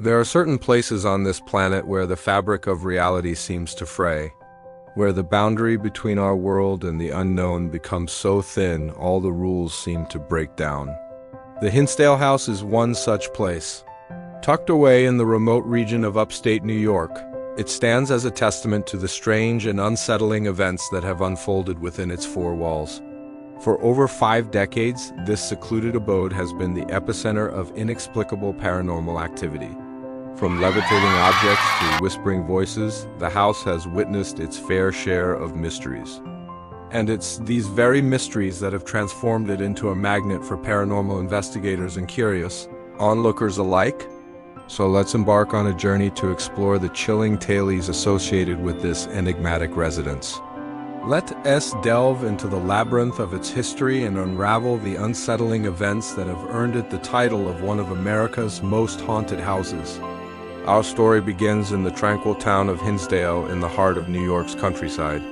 There are certain places on this planet where the fabric of reality seems to fray, where the boundary between our world and the unknown becomes so thin all the rules seem to break down. The Hinsdale House is one such place. Tucked away in the remote region of upstate New York, it stands as a testament to the strange and unsettling events that have unfolded within its four walls. For over 5 decades, this secluded abode has been the epicenter of inexplicable paranormal activity. From levitating objects to whispering voices, the house has witnessed its fair share of mysteries. And it's these very mysteries that have transformed it into a magnet for paranormal investigators and curious onlookers alike. So let's embark on a journey to explore the chilling tales associated with this enigmatic residence. Let us delve into the labyrinth of its history and unravel the unsettling events that have earned it the title of one of America's most haunted houses. Our story begins in the tranquil town of Hinsdale in the heart of New York's countryside.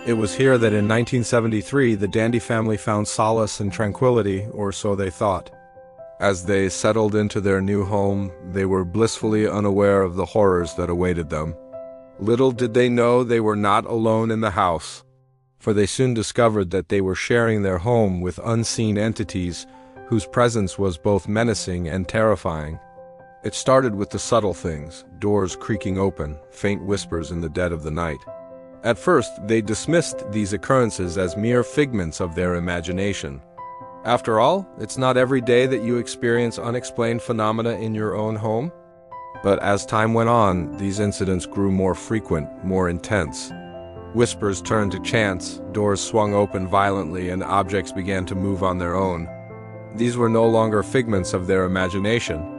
It was here that in 1973 the Dandy family found solace and tranquility, or so they thought. As they settled into their new home, they were blissfully unaware of the horrors that awaited them. Little did they know they were not alone in the house, for they soon discovered that they were sharing their home with unseen entities whose presence was both menacing and terrifying. It started with the subtle things, doors creaking open, faint whispers in the dead of the night. At first, they dismissed these occurrences as mere figments of their imagination. After all, it's not every day that you experience unexplained phenomena in your own home. But as time went on, these incidents grew more frequent, more intense. Whispers turned to chants, doors swung open violently, and objects began to move on their own. These were no longer figments of their imagination.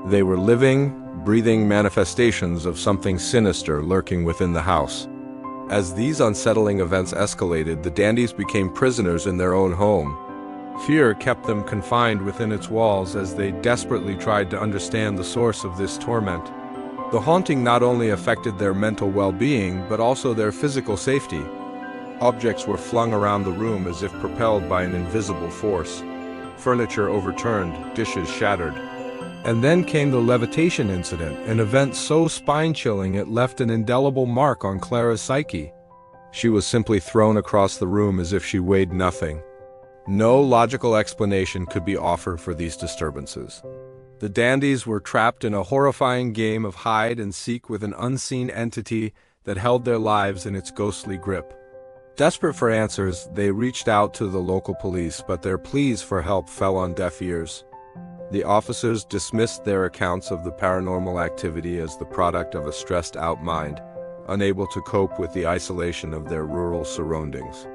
They were living, breathing manifestations of something sinister lurking within the house. As these unsettling events escalated, the Dandies became prisoners in their own home. Fear kept them confined within its walls as they desperately tried to understand the source of this torment. The haunting not only affected their mental well-being, but also their physical safety. Objects were flung around the room as if propelled by an invisible force. Furniture overturned, dishes shattered. And then came the levitation incident, an event so spine-chilling it left an indelible mark on Clara's psyche. She was simply thrown across the room as if she weighed nothing. No logical explanation could be offered for these disturbances. The Dandies were trapped in a horrifying game of hide and seek with an unseen entity that held their lives in its ghostly grip. Desperate for answers, they reached out to the local police, but their pleas for help fell on deaf ears. The officers dismissed their accounts of the paranormal activity as the product of a stressed-out mind, unable to cope with the isolation of their rural surroundings.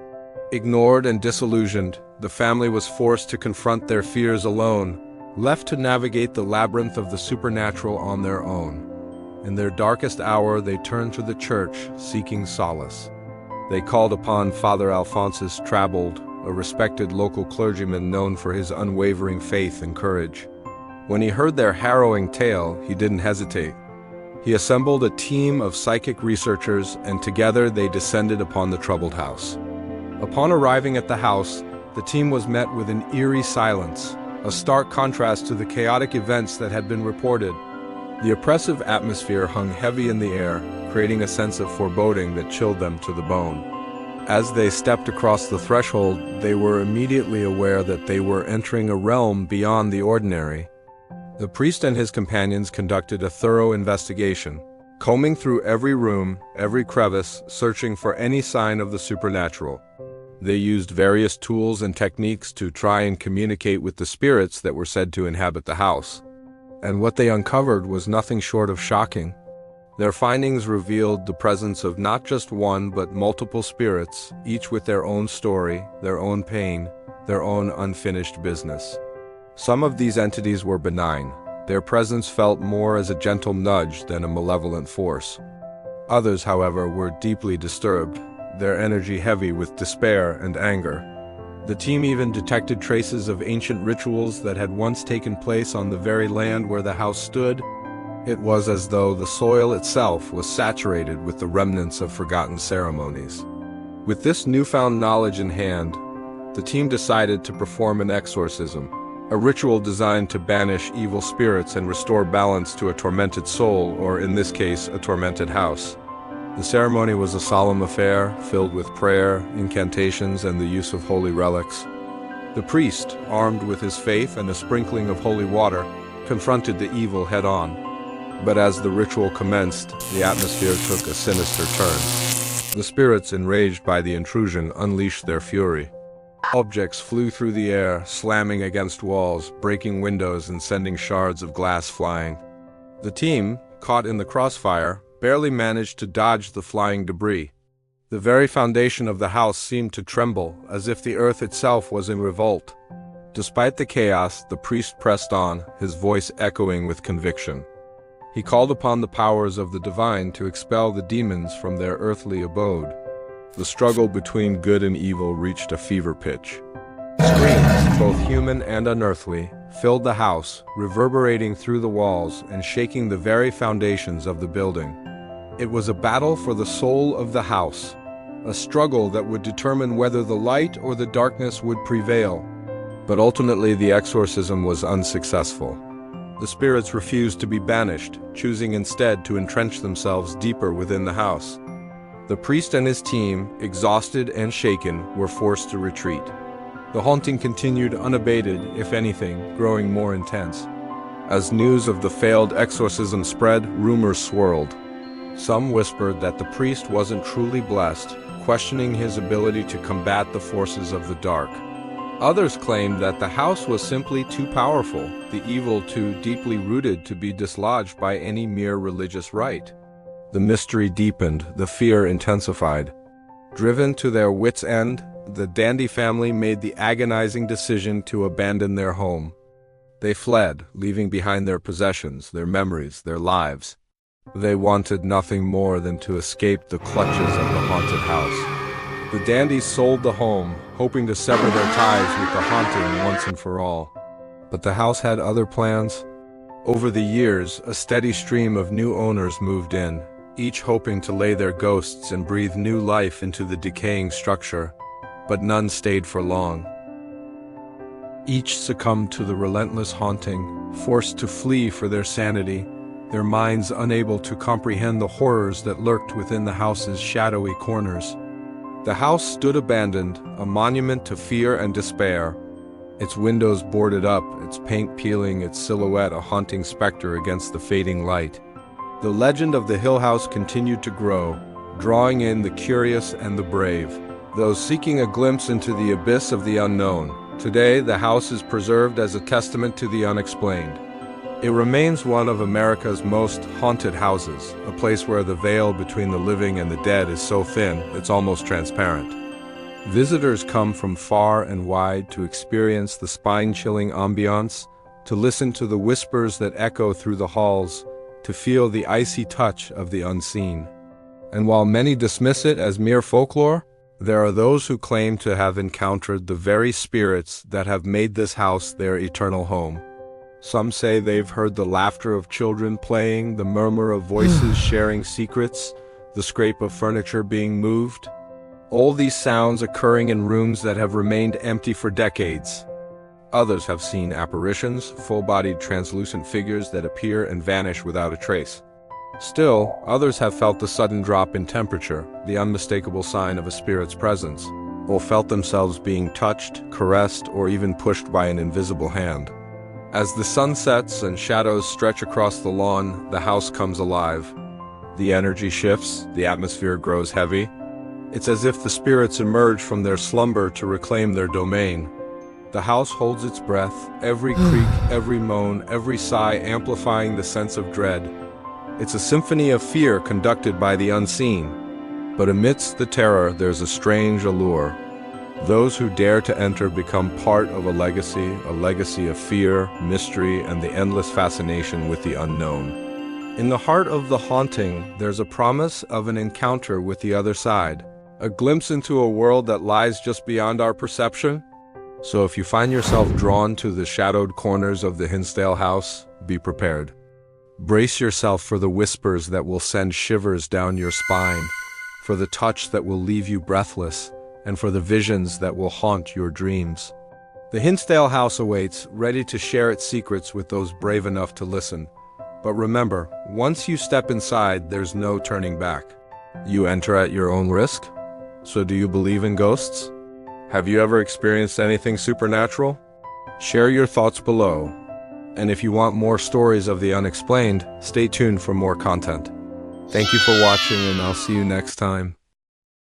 Ignored and disillusioned, the family was forced to confront their fears alone, left to navigate the labyrinth of the supernatural on their own. In their darkest hour, they turned to the church, seeking solace. They called upon Father Alphonsus Trabold, a respected local clergyman known for his unwavering faith and courage. When he heard their harrowing tale, he didn't hesitate. He assembled a team of psychic researchers, and together they descended upon the troubled house. Upon arriving at the house, the team was met with an eerie silence, a stark contrast to the chaotic events that had been reported. The oppressive atmosphere hung heavy in the air, creating a sense of foreboding that chilled them to the bone. As they stepped across the threshold, they were immediately aware that they were entering a realm beyond the ordinary. The priest and his companions conducted a thorough investigation, combing through every room, every crevice, searching for any sign of the supernatural. They used various tools and techniques to try and communicate with the spirits that were said to inhabit the house. And what they uncovered was nothing short of shocking. Their findings revealed the presence of not just one but multiple spirits, each with their own story, their own pain, their own unfinished business. Some of these entities were benign. Their presence felt more as a gentle nudge than a malevolent force. Others, however, were deeply disturbed, their energy heavy with despair and anger. The team even detected traces of ancient rituals that had once taken place on the very land where the house stood. It was as though the soil itself was saturated with the remnants of forgotten ceremonies. With this newfound knowledge in hand, the team decided to perform an exorcism, a ritual designed to banish evil spirits and restore balance to a tormented soul, or in this case, a tormented house. The ceremony was a solemn affair, filled with prayer, incantations, and the use of holy relics. The priest, armed with his faith and a sprinkling of holy water, confronted the evil head-on. But as the ritual commenced, the atmosphere took a sinister turn. The spirits, enraged by the intrusion, unleashed their fury. Objects flew through the air, slamming against walls, breaking windows, and sending shards of glass flying. The team, caught in the crossfire, barely managed to dodge the flying debris. The very foundation of the house seemed to tremble, as if the earth itself was in revolt. Despite the chaos, the priest pressed on, his voice echoing with conviction. He called upon the powers of the divine to expel the demons from their earthly abode. The struggle between good and evil reached a fever pitch. Screams, both human and unearthly, filled the house, reverberating through the walls and shaking the very foundations of the building. It was a battle for the soul of the house, a struggle that would determine whether the light or the darkness would prevail. But ultimately, the exorcism was unsuccessful. The spirits refused to be banished, choosing instead to entrench themselves deeper within the house. The priest and his team, exhausted and shaken, were forced to retreat. The haunting continued unabated, if anything, growing more intense. As news of the failed exorcism spread, rumors swirled. Some whispered that the priest wasn't truly blessed, questioning his ability to combat the forces of the dark. Others claimed that the house was simply too powerful, the evil too deeply rooted to be dislodged by any mere religious rite. The mystery deepened, the fear intensified. Driven to their wits' end, the Dandy family made the agonizing decision to abandon their home. They fled, leaving behind their possessions, their memories, their lives. They wanted nothing more than to escape the clutches of the haunted house. The Dandys sold the home, hoping to sever their ties with the haunting once and for all. But the house had other plans. Over the years, a steady stream of new owners moved in, each hoping to lay their ghosts and breathe new life into the decaying structure. But none stayed for long. Each succumbed to the relentless haunting, forced to flee for their sanity, their minds unable to comprehend the horrors that lurked within the house's shadowy corners. The house stood abandoned, a monument to fear and despair. Its windows boarded up, its paint peeling, its silhouette a haunting specter against the fading light. The legend of the Hill House continued to grow, drawing in the curious and the brave, those seeking a glimpse into the abyss of the unknown. Today, the house is preserved as a testament to the unexplained. It remains one of America's most haunted houses, a place where the veil between the living and the dead is so thin it's almost transparent. Visitors come from far and wide to experience the spine-chilling ambiance, to listen to the whispers that echo through the halls, to feel the icy touch of the unseen. And while many dismiss it as mere folklore, there are those who claim to have encountered the very spirits that have made this house their eternal home. Some say they've heard the laughter of children playing, the murmur of voices sharing secrets, the scrape of furniture being moved. All these sounds occurring in rooms that have remained empty for decades. Others have seen apparitions, full-bodied translucent figures that appear and vanish without a trace. Still, others have felt the sudden drop in temperature, the unmistakable sign of a spirit's presence, or felt themselves being touched, caressed, or even pushed by an invisible hand. As the sun sets and shadows stretch across the lawn, the house comes alive. The energy shifts, the atmosphere grows heavy. It's as if the spirits emerge from their slumber to reclaim their domain. The house holds its breath, every creak, every moan, every sigh amplifying the sense of dread. It's a symphony of fear conducted by the unseen. But amidst the terror, there's a strange allure. Those who dare to enter become part of a legacy of fear, mystery, and the endless fascination with the unknown. In the heart of the haunting, there's a promise of an encounter with the other side, a glimpse into a world that lies just beyond our perception. So if you find yourself drawn to the shadowed corners of the Hinsdale House, be prepared. Brace yourself for the whispers that will send shivers down your spine, for the touch that will leave you breathless, and for the visions that will haunt your dreams. The Hinsdale House awaits, ready to share its secrets with those brave enough to listen. But remember, once you step inside, there's no turning back. You enter at your own risk? So do you believe in ghosts? Have you ever experienced anything supernatural? Share your thoughts below. And if you want more stories of the unexplained, stay tuned for more content. Thank you for watching, and I'll see you next time.